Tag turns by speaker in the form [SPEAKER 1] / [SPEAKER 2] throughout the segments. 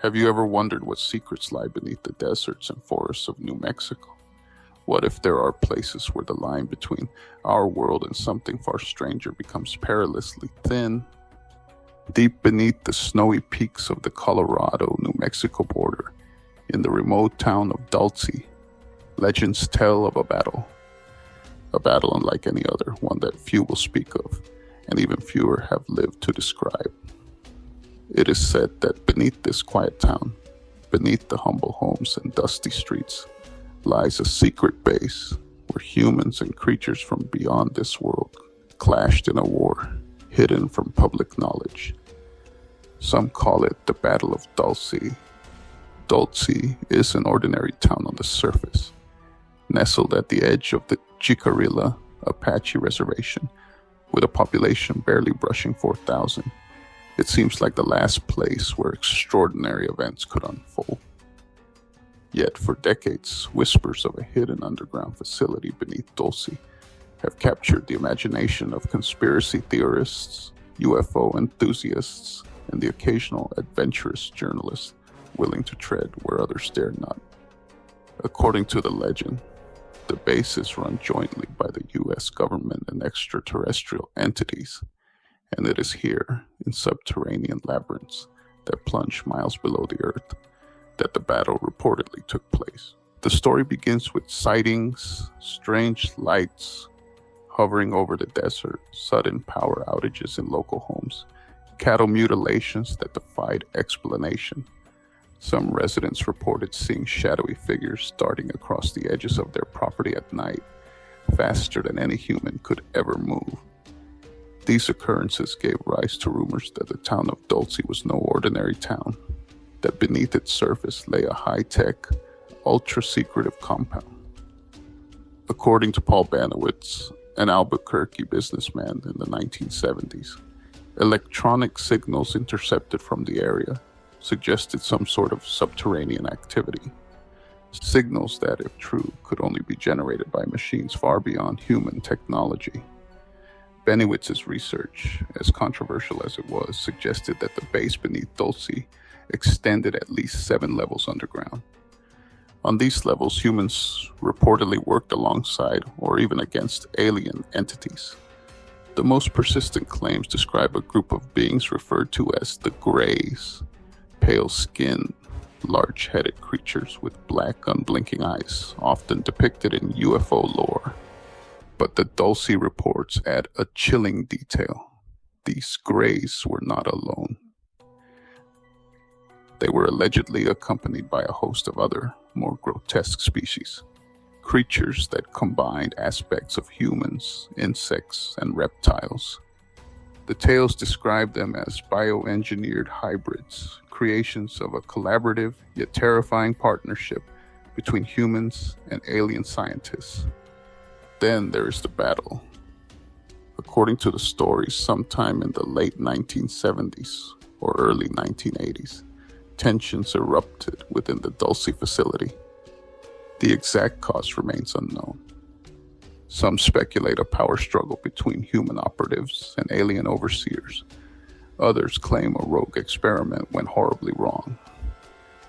[SPEAKER 1] Have you ever wondered what secrets lie beneath the deserts and forests of New Mexico? What if there are places where the line between our world and something far stranger becomes perilously thin? Deep beneath the snowy peaks of the Colorado-New Mexico border, in the remote town of Dulce, legends tell of a battle unlike any other, one that few will speak of, and even fewer have lived to describe. It is said that beneath this quiet town, beneath the humble homes and dusty streets, lies a secret base where humans and creatures from beyond this world clashed in a war hidden from public knowledge. Some call it the Battle of Dulce. Dulce is an ordinary town on the surface, nestled at the edge of the Jicarilla Apache reservation, with a population barely brushing 4,000. It seems like the last place where extraordinary events could unfold. Yet for decades, whispers of a hidden underground facility beneath Dulce have captured the imagination of conspiracy theorists, UFO enthusiasts, and the occasional adventurous journalist willing to tread where others dare not. According to the legend, the base is run jointly by the US government and extraterrestrial entities, and it is here, in subterranean labyrinths that plunge miles below the earth, that the battle reportedly took place. The story begins with sightings, strange lights hovering over the desert, sudden power outages in local homes, cattle mutilations that defied explanation. Some residents reported seeing shadowy figures darting across the edges of their property at night, faster than any human could ever move. These occurrences gave rise to rumors that the town of Dulce was no ordinary town, that beneath its surface lay a high-tech, ultra-secretive compound. According to Paul Banowitz, an Albuquerque businessman in the 1970s, electronic signals intercepted from the area suggested some sort of subterranean activity. Signals that, if true, could only be generated by machines far beyond human technology. Benowitz's research, as controversial as it was, suggested that the base beneath Dulce extended at least 7 levels underground. On these levels, humans reportedly worked alongside or even against alien entities. The most persistent claims describe a group of beings referred to as the Greys, pale-skinned, large-headed creatures with black, unblinking eyes, often depicted in UFO lore. But the Dulce reports add a chilling detail. These Greys were not alone. They were allegedly accompanied by a host of other, more grotesque species, creatures that combined aspects of humans, insects, and reptiles. The tales describe them as bioengineered hybrids, creations of a collaborative yet terrifying partnership between humans and alien scientists. Then there is the battle. According to the stories, sometime in the late 1970s or early 1980s, tensions erupted within the Dulce facility. The exact cause remains unknown. Some speculate a power struggle between human operatives and alien overseers. Others claim a rogue experiment went horribly wrong.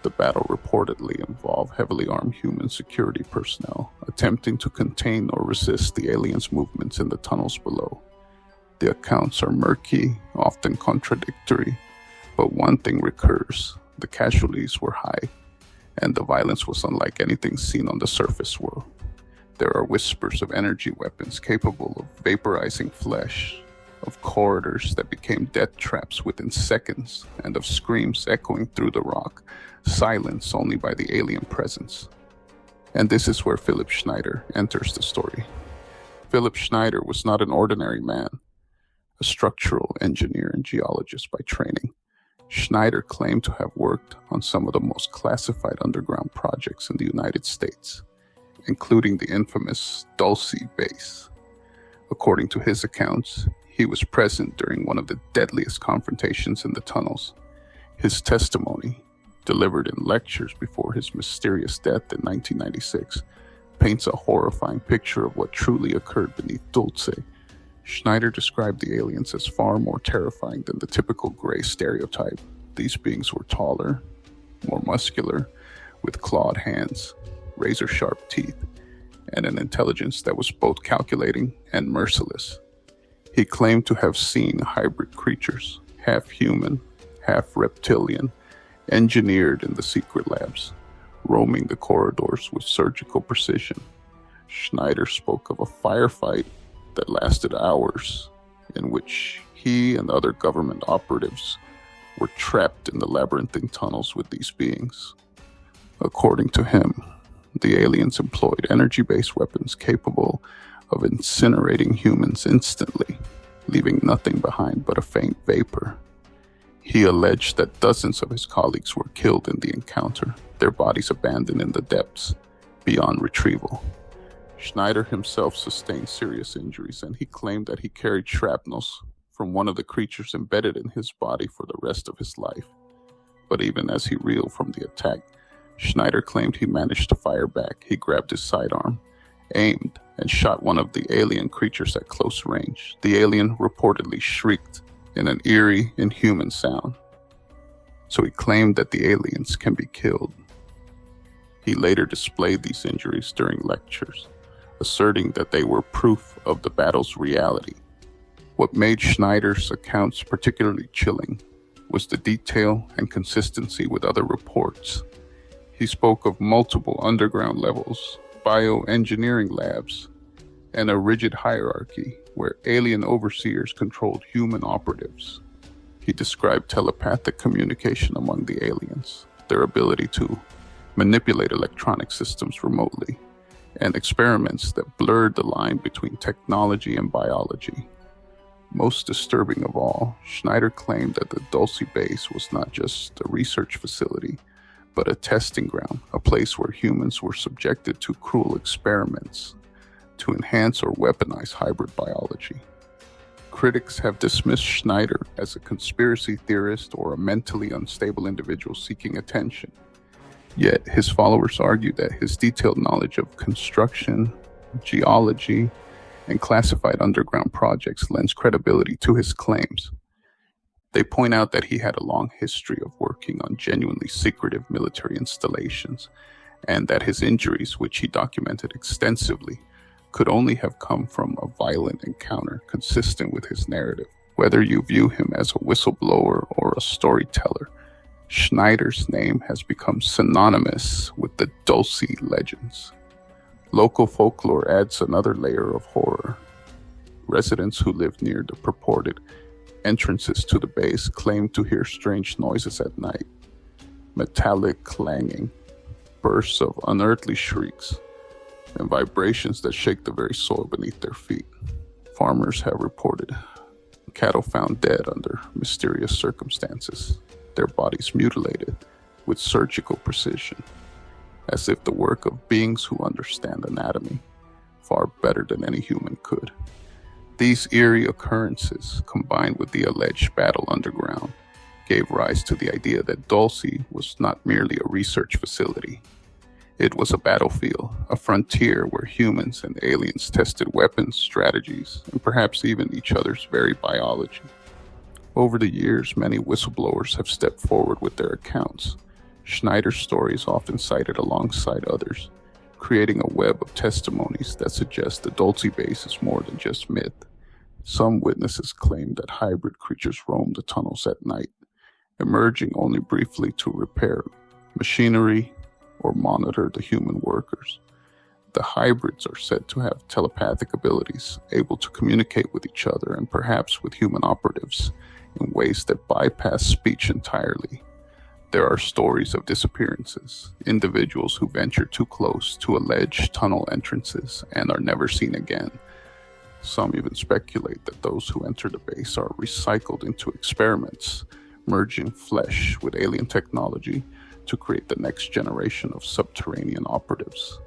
[SPEAKER 1] The battle reportedly involved heavily armed human security personnel attempting to contain or resist the aliens' movements in the tunnels below. The accounts are murky, often contradictory, but one thing recurs: the casualties were high, and the violence was unlike anything seen on the surface world. There are whispers of energy weapons capable of vaporizing flesh, of corridors that became death traps within seconds, and of screams echoing through the rock, silenced only by the alien presence. And this is where Philip Schneider enters the story. Philip Schneider was not an ordinary man, a structural engineer and geologist by training. Schneider claimed to have worked on some of the most classified underground projects in the United States, including the infamous Dulce base. According to his accounts, he was present during one of the deadliest confrontations in the tunnels. His testimony, delivered in lectures before his mysterious death in 1996, paints a horrifying picture of what truly occurred beneath Dulce. Schneider described the aliens as far more terrifying than the typical gray stereotype. These beings were taller, more muscular, with clawed hands, razor-sharp teeth, and an intelligence that was both calculating and merciless. He claimed to have seen hybrid creatures, half human, half reptilian, engineered in the secret labs, roaming the corridors with surgical precision. Schneider spoke of a firefight that lasted hours, in which he and other government operatives were trapped in the labyrinthine tunnels with these beings. According to him, the aliens employed energy-based weapons capable of incinerating humans instantly, leaving nothing behind but a faint vapor. He alleged that dozens of his colleagues were killed in the encounter, their bodies abandoned in the depths, beyond retrieval. Schneider himself sustained serious injuries, and he claimed that he carried shrapnels from one of the creatures embedded in his body for the rest of his life. But even as he reeled from the attack, Schneider claimed he managed to fire back. He grabbed his sidearm, aimed, and shot one of the alien creatures at close range. The alien reportedly shrieked in an eerie, inhuman sound. So he claimed that the aliens can be killed. He later displayed these injuries during lectures, asserting that they were proof of the battle's reality. What made Schneider's accounts particularly chilling was the detail and consistency with other reports. He spoke of multiple underground levels, bioengineering labs, and a rigid hierarchy where alien overseers controlled human operatives. He described telepathic communication among the aliens, their ability to manipulate electronic systems remotely, and experiments that blurred the line between technology and biology. Most disturbing of all, Schneider claimed that the Dulce base was not just a research facility, but a testing ground, a place where humans were subjected to cruel experiments to enhance or weaponize hybrid biology. Critics have dismissed Schneider as a conspiracy theorist or a mentally unstable individual seeking attention. Yet his followers argue that his detailed knowledge of construction, geology, and classified underground projects lends credibility to his claims. They point out that he had a long history of working on genuinely secretive military installations, and that his injuries, which he documented extensively, could only have come from a violent encounter consistent with his narrative. Whether you view him as a whistleblower or a storyteller, Schneider's name has become synonymous with the Dulce legends. Local folklore adds another layer of horror. Residents who live near the purported entrances to the base claim to hear strange noises at night, metallic clanging, bursts of unearthly shrieks, and vibrations that shake the very soil beneath their feet. Farmers have reported cattle found dead under mysterious circumstances, their bodies mutilated with surgical precision, as if the work of beings who understand anatomy far better than any human could. These eerie occurrences, combined with the alleged battle underground, gave rise to the idea that Dulce was not merely a research facility. It was a battlefield, a frontier where humans and aliens tested weapons, strategies, and perhaps even each other's very biology. Over the years, many whistleblowers have stepped forward with their accounts. Schneider's story is often cited alongside others, creating a web of testimonies that suggest the Dulce base is more than just myth. Some witnesses claim that hybrid creatures roam the tunnels at night, emerging only briefly to repair machinery or monitor the human workers. The hybrids are said to have telepathic abilities, able to communicate with each other and perhaps with human operatives in ways that bypass speech entirely. There are stories of disappearances, individuals who venture too close to alleged tunnel entrances and are never seen again. Some even speculate that those who enter the base are recycled into experiments, merging flesh with alien technology to create the next generation of subterranean operatives.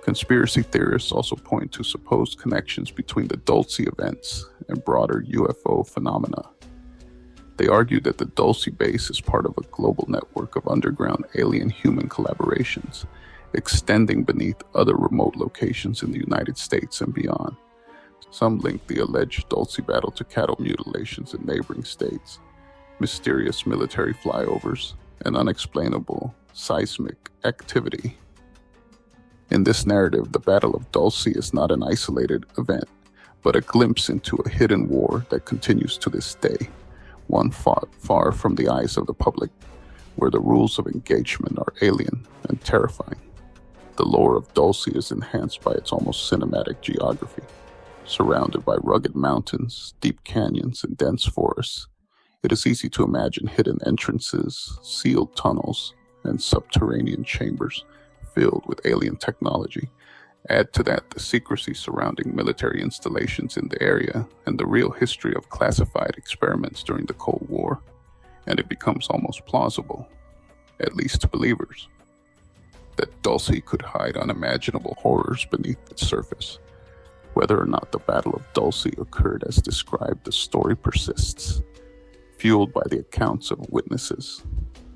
[SPEAKER 1] Conspiracy theorists also point to supposed connections between the Dulce events and broader UFO phenomena. They argue that the Dulce base is part of a global network of underground alien-human collaborations, extending beneath other remote locations in the United States and beyond. Some link the alleged Dulce battle to cattle mutilations in neighboring states, mysterious military flyovers, and unexplainable seismic activity. In this narrative, the Battle of Dulce is not an isolated event, but a glimpse into a hidden war that continues to this day, one fought far from the eyes of the public, where the rules of engagement are alien and terrifying. The lore of Dulce is enhanced by its almost cinematic geography. Surrounded by rugged mountains, deep canyons, and dense forests, it is easy to imagine hidden entrances, sealed tunnels, and subterranean chambers filled with alien technology. Add to that the secrecy surrounding military installations in the area and the real history of classified experiments during the Cold War, and it becomes almost plausible, at least to believers, that Dulce could hide unimaginable horrors beneath its surface. Whether or not the Battle of Dulce occurred as described, the story persists, fueled by the accounts of witnesses,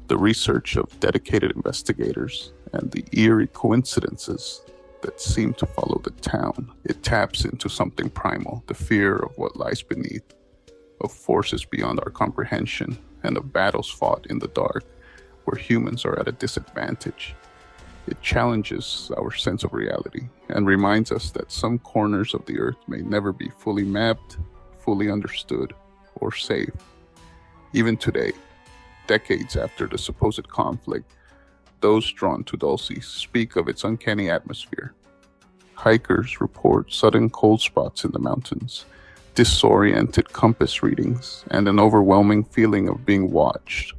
[SPEAKER 1] the research of dedicated investigators, and the eerie coincidences that seem to follow the town. It taps into something primal, the fear of what lies beneath, of forces beyond our comprehension, and of battles fought in the dark, where humans are at a disadvantage. It challenges our sense of reality and reminds us that some corners of the earth may never be fully mapped, fully understood, or safe. Even today, decades after the supposed conflict, those drawn to Dulce speak of its uncanny atmosphere. Hikers report sudden cold spots in the mountains, disoriented compass readings, and an overwhelming feeling of being watched.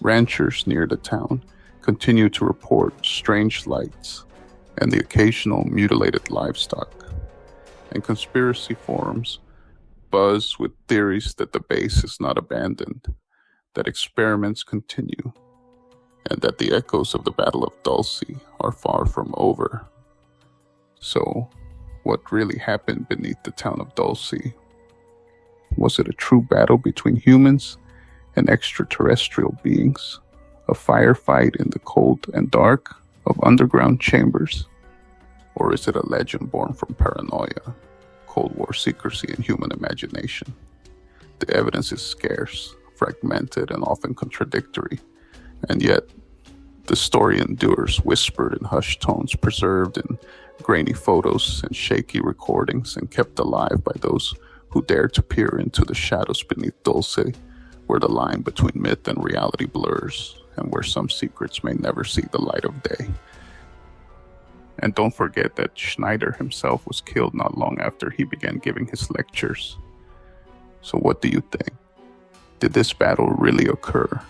[SPEAKER 1] Ranchers near the town continue to report strange lights and the occasional mutilated livestock. And conspiracy forums buzz with theories that the base is not abandoned, that experiments continue, and that the echoes of the Battle of Dulce are far from over. So, what really happened beneath the town of Dulce? Was it a true battle between humans and extraterrestrial beings? A firefight in the cold and dark of underground chambers? Or is it a legend born from paranoia, Cold War secrecy, and human imagination? The evidence is scarce, fragmented, and often contradictory, and yet the story endures, whispered in hushed tones, preserved in grainy photos and shaky recordings, and kept alive by those who dare to peer into the shadows beneath Dulce, where the line between myth and reality blurs, and where some secrets may never see the light of day. And don't forget that Schneider himself was killed not long after he began giving his lectures. So what do you think? Did this battle really occur?